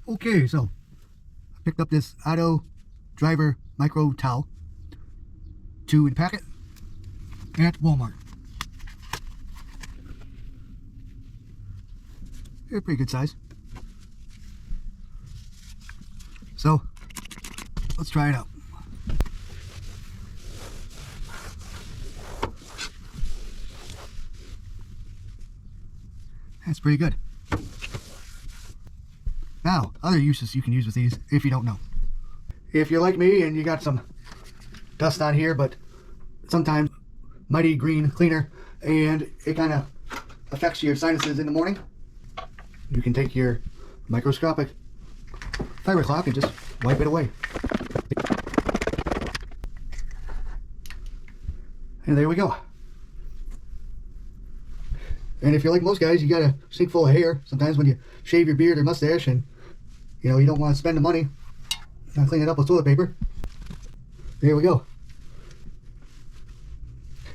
Okay, so I picked up this Auto Driver Micro Towel, 2 in packet at Walmart. They're pretty good size. So let's try it out. That's pretty good. Now, other uses you can use with these if you don't know. If you're like me and you got some dust on here, but sometimes mighty green cleaner and it kind of affects your sinuses in the morning, you can take your microscopic fiber cloth and just wipe it away. And there we go. And if you're like most guys, you got a sink full of hair. Sometimes when you shave your beard or mustache and you don't want to spend the money, clean it up with toilet paper. There we go.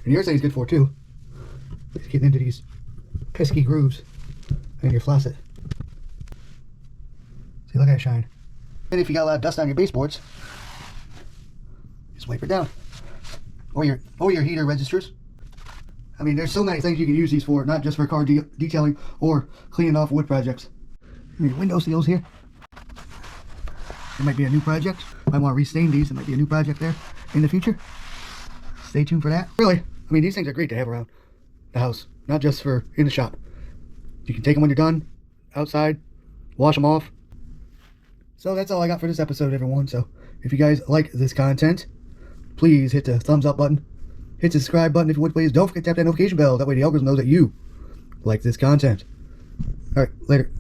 And your thing's good for too. It's getting into these pesky grooves in your faucet. See, look at that shine. And if you got a lot of dust on your baseboards, just wipe it down. Or your heater registers. I mean, there's so many things you can use these for, not just for car detailing or cleaning off wood projects. Your window seals here. It might be a new project. I want to restain these. It might be a new project there in the future. Stay tuned for that. Really, I mean, these things are great to have around the house, not just for in the shop. You can take them when you're done, outside, wash them off. So that's all I got for this episode, everyone. So if you guys like this content, please hit the thumbs up button. Hit the subscribe button if you would, please. Don't forget to tap that notification bell. That way the algorithm knows that you like this content. All right, later.